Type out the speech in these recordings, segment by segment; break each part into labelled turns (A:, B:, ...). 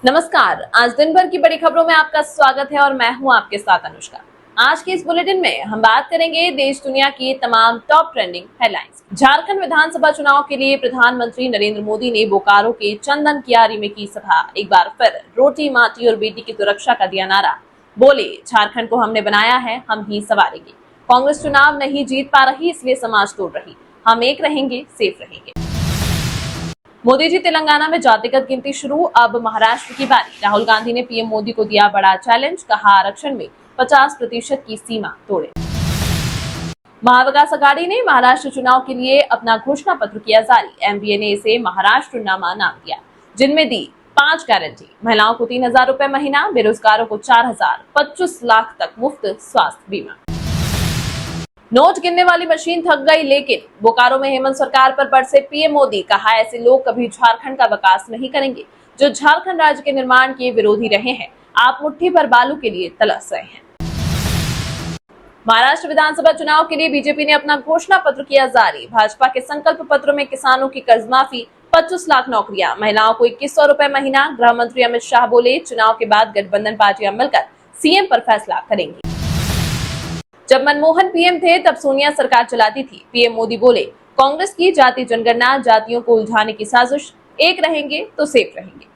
A: नमस्कार। आज दिन भर की बड़ी खबरों में आपका स्वागत है और मैं हूं आपके साथ अनुष्का। आज के इस बुलेटिन में हम बात करेंगे देश दुनिया की तमाम टॉप ट्रेंडिंग हेडलाइंस। झारखंड विधानसभा चुनाव के लिए प्रधानमंत्री नरेंद्र मोदी ने बोकारो के चंदन कियारी में की सभा। एक बार फिर रोटी माटी और बेटी की सुरक्षा का दिया नारा। बोले, झारखंड को हमने बनाया है, हम ही संवारेंगे। कांग्रेस चुनाव नहीं जीत पा रही, इसलिए समाज तोड़ रही। हम एक रहेंगे, सेफ रहेंगे। मोदी जी तेलंगाना में जातिगत गिनती शुरू, अब महाराष्ट्र की बारी। राहुल गांधी ने पीएम मोदी को दिया बड़ा चैलेंज, कहा आरक्षण में 50% की सीमा तोड़े। महाविकास अघाड़ी ने महाराष्ट्र चुनाव के लिए अपना घोषणा पत्र किया जारी। एमबीए ने इसे महाराष्ट्र नामा नाम दिया, जिनमें दी 5 गारंटी। महिलाओं को 3,000 रुपए महीना, बेरोजगारों को 4,000, 25 लाख तक मुफ्त स्वास्थ्य बीमा। नोट गिनने वाली मशीन थक गई, लेकिन बोकारो में हेमंत सरकार पर बरसे पीएम मोदी। कहा, ऐसे लोग कभी झारखंड का विकास नहीं करेंगे जो झारखंड राज्य के निर्माण के विरोधी रहे हैं। आप मुट्ठी भर बालू के लिए तलाश रहे हैं। महाराष्ट्र विधानसभा चुनाव के लिए बीजेपी ने अपना घोषणा पत्र किया जारी। भाजपा के संकल्प पत्र में किसानों की कर्ज माफी, 25 लाख नौकरियां, महिलाओं को 2100 रुपए महीना। गृह मंत्री अमित शाह बोले, चुनाव के बाद गठबंधन पार्टियां मिलकर सीएम पर फैसला करेंगी। जब मनमोहन पीएम थे तब सोनिया सरकार चलाती थी। पीएम मोदी बोले, कांग्रेस की जाति जनगणना, जातियों को उलझाने की साजिश। एक रहेंगे तो सेफ रहेंगे।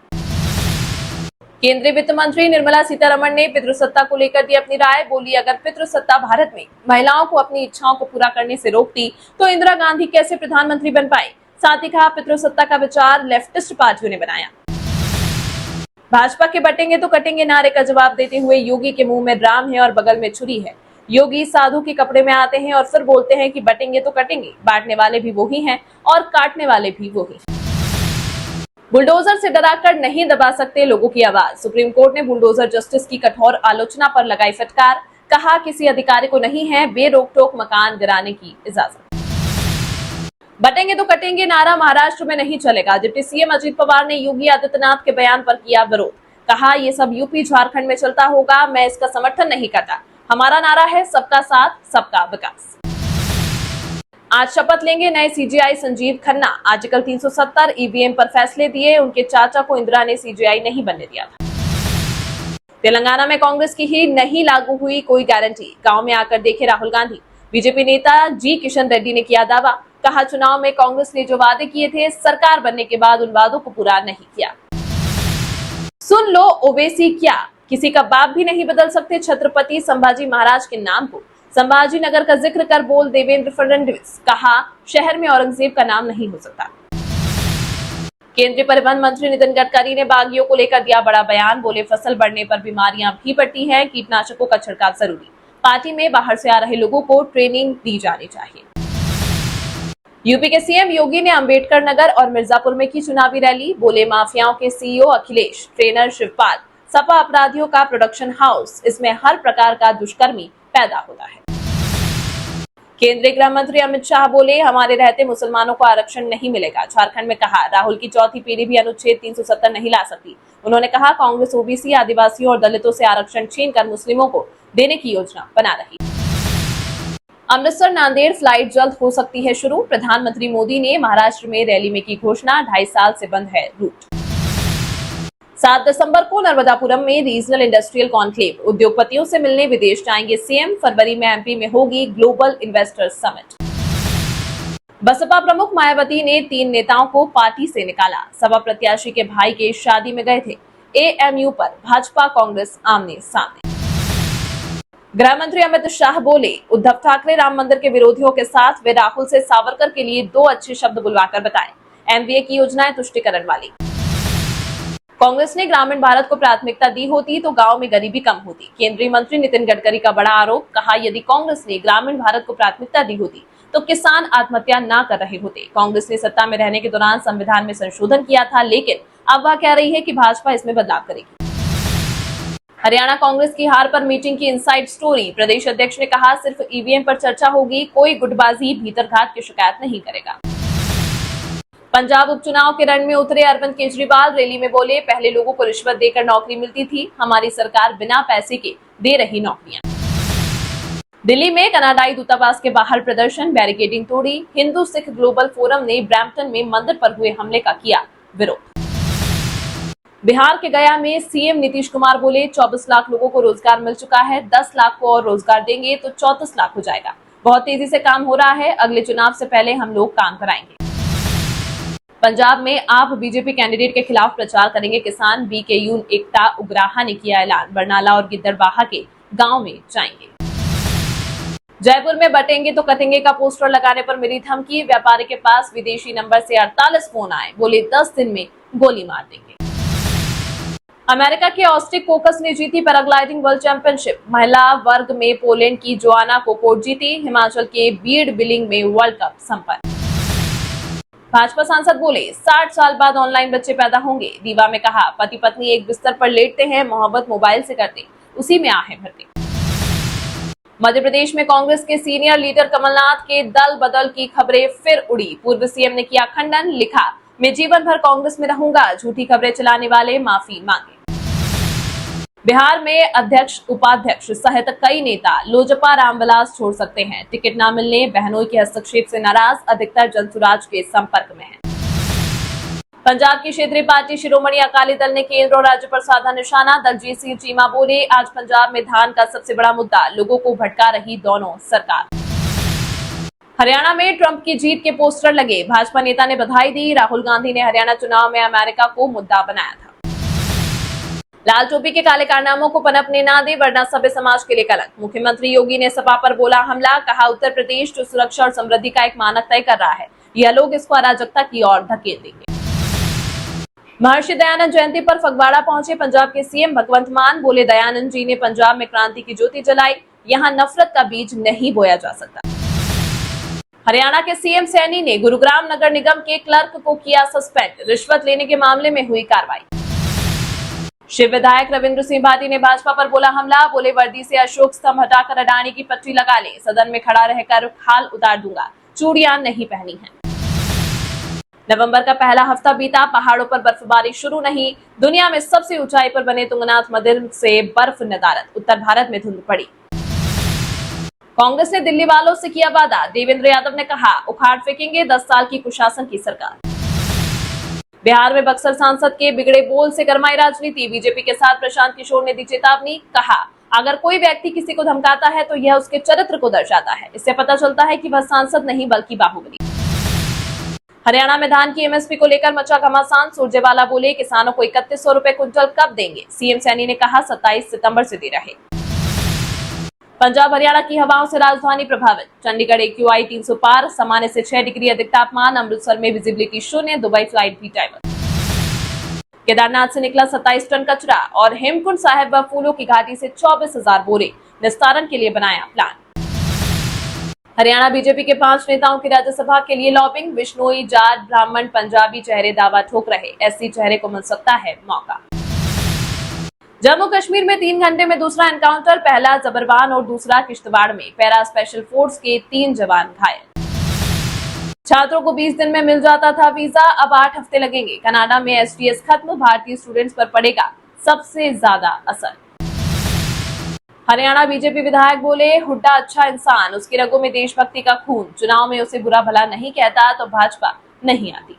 A: केंद्रीय वित्त मंत्री निर्मला सीतारमण ने पितृसत्ता को लेकर दी अपनी राय। बोली, अगर पितृसत्ता भारत में महिलाओं को अपनी इच्छाओं को पूरा करने से रोकती तो इंदिरा गांधी कैसे प्रधानमंत्री बन पाई। साथ ही कहा, पितृसत्ता का विचार लेफ्टिस्ट पार्टियों ने बनाया। भाजपा के बटेंगे तो कटेंगे नारे का जवाब देते हुए योगी के मुंह में राम है और बगल में छुरी है। योगी साधु के कपड़े में आते हैं और फिर बोलते हैं कि बटेंगे तो कटेंगे। बांटने वाले भी वही हैं और काटने वाले भी वही। बुलडोजर से डराकर नहीं दबा सकते लोगों की आवाज। सुप्रीम कोर्ट ने बुलडोजर जस्टिस की कठोर आलोचना पर लगाई फटकार। कहा, किसी अधिकारी को नहीं है बेरोक-टोक मकान गिराने की इजाजत। बटेंगे तो कटेंगे नारा महाराष्ट्र में नहीं चलेगा। डिप्टी सीएम अजित पवार ने योगी आदित्यनाथ के बयान पर किया विरोध। कहा, ये सब यूपी झारखंड में चलता होगा, मैं इसका समर्थन नहीं करता। हमारा नारा है सबका साथ, सबका विकास। आज शपथ लेंगे नए CJI Sanjeev Khanna. Article 370 EVM पर फैसले दिए। उनके चाचा को इंदिरा ने सीजेआई नहीं बनने दिया था। तेलंगाना में कांग्रेस की ही नहीं लागू हुई कोई गारंटी। गांव में आकर देखे राहुल गांधी। बीजेपी नेता जी किशन रेड्डी ने किया दावा। कहा, चुनाव में कांग्रेस ने जो वादे किए थे, सरकार बनने के बाद उन वादों को पूरा नहीं किया। सुन लो ओवैसी क्या, किसी का बाप भी नहीं बदल सकते छत्रपति संभाजी महाराज के नाम को। संभाजी नगर का जिक्र कर बोल देवेंद्र फडणवीस। कहा, शहर में औरंगजेब का नाम नहीं हो सकता। केंद्रीय परिवहन मंत्री नितिन गडकरी ने बागियों को लेकर दिया बड़ा बयान। बोले, फसल बढ़ने पर बीमारियां भी बढ़ती हैं, कीटनाशकों का छिड़काव जरूरी। पार्टी में बाहर से आ रहे लोगों को ट्रेनिंग दी जानी चाहिए। यूपी के सीएम योगी ने अंबेडकर नगर और मिर्जापुर में की चुनावी रैली। बोले, माफियाओं के सीईओ अखिलेश, ट्रेनर शिवपाल, सपा अपराधियों का प्रोडक्शन हाउस, इसमें हर प्रकार का दुष्कर्मी पैदा होता है। केंद्रीय गृह मंत्री अमित शाह बोले, हमारे रहते मुसलमानों को आरक्षण नहीं मिलेगा। झारखंड में कहा, राहुल की चौथी पीढ़ी भी अनुच्छेद 370 नहीं ला सकती। उन्होंने कहा, कांग्रेस ओबीसी, आदिवासियों और दलितों से आरक्षण छीनकर मुस्लिमों को देने की योजना बना रही। अमृतसर नांदेड़ फ्लाइट जल्द हो सकती है शुरू। प्रधानमंत्री मोदी ने महाराष्ट्र में रैली में की घोषणा। 2.5 साल से बंद है रूट। 7 दिसंबर को नर्मदापुरम में रीजनल इंडस्ट्रियल कॉन्क्लेव। उद्योगपतियों से मिलने विदेश जाएंगे सीएम। फरवरी में एमपी में होगी ग्लोबल इन्वेस्टर्स समिट। बसपा प्रमुख मायावती ने 3 नेताओं को पार्टी से निकाला। सपा प्रत्याशी के भाई के शादी में गए थे। एएमयू पर भाजपा कांग्रेस आमने सामने। गृह मंत्री अमित शाह बोले, उद्धव ठाकरे राम मंदिर के विरोधियों के साथ, वे राहुल से सावरकर के लिए 2 अच्छे शब्द बुलवाकर बताए। एमबीए की योजनाएं तुष्टिकरण वाली। कांग्रेस ने ग्रामीण भारत को प्राथमिकता दी होती तो गांव में गरीबी कम होती। केंद्रीय मंत्री नितिन गडकरी का बड़ा आरोप। कहा, यदि कांग्रेस ने ग्रामीण भारत को प्राथमिकता दी होती तो किसान आत्महत्या न कर रहे होते। कांग्रेस ने सत्ता में रहने के दौरान संविधान में संशोधन किया था, लेकिन अब वह कह रही है कि भाजपा इसमें बदलाव करेगी। हरियाणा कांग्रेस की हार पर मीटिंग की इनसाइड स्टोरी। प्रदेश अध्यक्ष ने कहा, सिर्फ ईवीएम पर चर्चा होगी, कोई गुटबाजी भीतरघात की शिकायत नहीं करेगा। पंजाब उपचुनाव के रण में उतरे अरविंद केजरीवाल। रैली में बोले, पहले लोगों को रिश्वत देकर नौकरी मिलती थी, हमारी सरकार बिना पैसे के दे रही नौकरियां। दिल्ली में कनाडाई दूतावास के बाहर प्रदर्शन, बैरिकेडिंग तोड़ी। हिंदू सिख ग्लोबल फोरम ने ब्रैम्पटन में मंदिर पर हुए हमले का किया विरोध। बिहार के गया में सीएम नीतीश कुमार बोले 24 लाख लोगों को रोजगार मिल चुका है, 10 लाख को और रोजगार देंगे तो 34 लाख हो जाएगा। बहुत तेजी से काम हो रहा है, अगले चुनाव से पहले हम लोग काम कराएंगे। पंजाब में आप बीजेपी कैंडिडेट के खिलाफ प्रचार करेंगे किसान, बीकेयू एकता उग्राहा ने किया ऐलान, बरनाला और गिद्दड़बाहा के गांव में जाएंगे। जयपुर में बटेंगे तो कटेंगे का पोस्टर लगाने पर मिली धमकी, व्यापारी के पास विदेशी नंबर से 48 फोन आए, बोले 10 दिन में गोली मार देंगे। अमेरिका के ऑस्टिक कोकस ने जीती पैराग्लाइडिंग वर्ल्ड चैंपियनशिप, महिला वर्ग में पोलैंड की जोआना कोकोट जीती, हिमाचल के बीड बिलिंग में वर्ल्ड कप संपन्न। भाजपा सांसद बोले 60 साल बाद ऑनलाइन बच्चे पैदा होंगे, रीवा में कहा पति पत्नी एक बिस्तर पर लेटते हैं, मोहब्बत मोबाइल से करते, उसी में आहें भरते। मध्य प्रदेश में कांग्रेस के सीनियर लीडर कमलनाथ के दल बदल की खबरें फिर उड़ी, पूर्व सीएम ने किया खंडन, लिखा मैं जीवन भर कांग्रेस में रहूंगा, झूठी खबरें चलाने वाले माफी मांगे। बिहार में अध्यक्ष उपाध्यक्ष सहित कई नेता लोजपा रामविलास छोड़ सकते हैं, टिकट न मिलने बहनोई के हस्तक्षेप से नाराज, अधिकतर जनसुराज के संपर्क में हैं। पंजाब की क्षेत्रीय पार्टी शिरोमणि अकाली दल ने केंद्र और राज्य पर साधा निशाना, दलजीत सिंह चीमा बोले आज पंजाब में धान का सबसे बड़ा मुद्दा, लोगों को भटका रही दोनों सरकार। हरियाणा में ट्रंप की जीत के पोस्टर लगे, भाजपा नेता ने बधाई दी, राहुल गांधी ने हरियाणा चुनाव में अमेरिका को मुद्दा बनाया था। लाल टोपी के काले कारनामों को पनपने ना दे वरना सभ्य समाज के लिए कलंक, मुख्यमंत्री योगी ने सपा पर बोला हमला, कहा उत्तर प्रदेश जो सुरक्षा और समृद्धि का एक मानक तय कर रहा है, यह लोग इसको अराजकता की ओर धकेल देंगे। महर्षि दयानंद जयंती पर फगवाड़ा पहुंचे पंजाब के सीएम भगवंत मान, बोले दयानंद जी ने पंजाब में क्रांति की ज्योति जलाई, यहाँ नफरत का बीज नहीं बोया जा सकता। हरियाणा के सीएम सैनी ने गुरुग्राम नगर निगम के क्लर्क को किया सस्पेंड, रिश्वत लेने के मामले में हुई कार्रवाई। शिव विधायक रविंद्र सिंह भाटी ने भाजपा पर बोला हमला, बोले वर्दी से अशोक स्तंभ हटाकर अडानी की पट्टी लगा ले, सदन में खड़ा रहकर खाल उतार दूंगा, चूड़ियां नहीं पहनी हैं। नवंबर का पहला हफ्ता बीता, पहाड़ों पर बर्फबारी शुरू नहीं, दुनिया में सबसे ऊंचाई पर बने तुंगनाथ मंदिर से बर्फ नदारत, उत्तर भारत में धुंध पड़ी। कांग्रेस ने दिल्ली वालों से किया वादा, देवेंद्र यादव ने कहा उखाड़ फेंकेंगे 10 साल की कुशासन की सरकार। बिहार में बक्सर सांसद के बिगड़े बोल से गरमाई राजनीति, बीजेपी के साथ प्रशांत किशोर ने दी चेतावनी, कहा अगर कोई व्यक्ति किसी को धमकाता है तो यह उसके चरित्र को दर्शाता है, इससे पता चलता है कि वह सांसद नहीं बल्कि बाहुबली। हरियाणा में धान की एमएसपी को लेकर मचा घमासान, सुरजेवाला बोले किसानों को 3100 रुपए क्विंटल कब देंगे, सीएम सैनी ने कहा 27 सितंबर से दे रहे। पंजाब हरियाणा की हवाओं से राजधानी प्रभावित, चंडीगढ़ AQI 300 पार, सामान्य से 6 डिग्री अधिक तापमान, अमृतसर में विजिबिलिटी शून्य, दुबई फ्लाइट भी डाइवर्ट। केदारनाथ से निकला 27 टन कचरा और हेमकुंड साहिब व फूलों की घाटी से 24,000 बोरे, निस्तारण के लिए बनाया प्लान। हरियाणा बीजेपी के 5 नेताओं की राज्यसभा के लिए लॉबिंग, बिश्नोई जाट ब्राह्मण पंजाबी चेहरे दावा ठोक रहे, SC चेहरे को मिल सकता है मौका। जम्मू कश्मीर में 3 घंटे में दूसरा एनकाउंटर, पहला जबरवान और दूसरा किश्तवाड़ में, पैरा स्पेशल फोर्स के 3 जवान घायल। छात्रों को 20 दिन में मिल जाता था वीजा, अब 8 हफ्ते लगेंगे, कनाडा में STS खत्म, भारतीय स्टूडेंट्स पर पड़ेगा सबसे ज्यादा असर। हरियाणा बीजेपी विधायक बोले हुड्डा अच्छा इंसान, उसकी रगों में देशभक्ति का खून, चुनाव में उसे बुरा भला नहीं कहता तो भाजपा नहीं आती।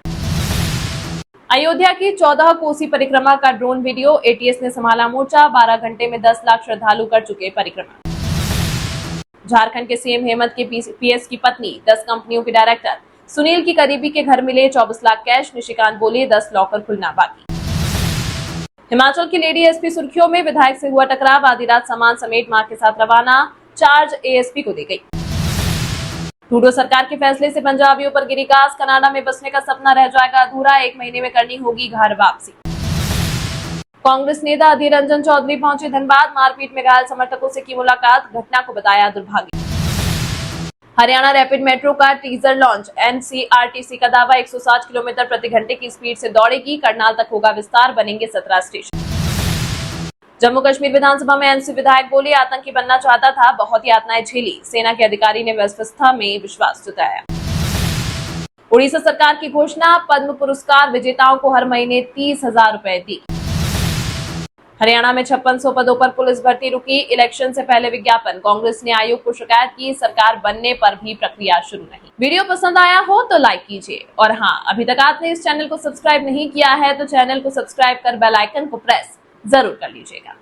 A: अयोध्या की 14 कोसी परिक्रमा का ड्रोन वीडियो, ATS ने संभाला मोर्चा, 12 घंटे में 10 लाख श्रद्धालु कर चुके परिक्रमा। झारखंड के सीएम हेमंत के PS की पत्नी 10 कंपनियों के डायरेक्टर, सुनील की करीबी के घर मिले 24 लाख कैश, निशिकांत बोले 10 लॉकर खुलना बाकी। हिमाचल की लेडी SP सुर्खियों में, विधायक से हुआ टकराव, आधी रात सामान समेत मां के साथ रवाना, चार्ज ASP को दी गई। ट्रूडो सरकार के फैसले से पंजाबियों पर गिरी गाज, कनाडा में बसने का सपना रह जाएगा अधूरा, 1 महीने में करनी होगी घर वापसी। कांग्रेस नेता अधीर रंजन चौधरी पहुंचे धनबाद, मारपीट में घायल समर्थकों से की मुलाकात, घटना को बताया दुर्भाग्य। हरियाणा रैपिड मेट्रो का टीजर लॉन्च, NCRTC का दावा 160 किलोमीटर प्रति घंटे की स्पीड से दौड़ेगी, करनाल तक होगा विस्तार, बनेंगे 17 स्टेशन। जम्मू कश्मीर विधानसभा में NC विधायक बोले आतंकी बनना चाहता था, बहुत यातनाएं झेली, सेना के अधिकारी ने व्यवस्था में विश्वास जताया। उड़ीसा सरकार की घोषणा, पद्म पुरस्कार विजेताओं को हर महीने 30,000 रुपए दी। हरियाणा में 5600 पदों पर पुलिस भर्ती रुकी, इलेक्शन से पहले विज्ञापन, कांग्रेस ने आयोग को शिकायत की, सरकार बनने पर भी प्रक्रिया शुरू नहीं। वीडियो पसंद आया हो तो लाइक कीजिए और हाँ, अभी तक आपने इस चैनल को सब्सक्राइब नहीं किया है तो चैनल को सब्सक्राइब कर बेल आइकन को प्रेस जरूर कर लीजिएगा।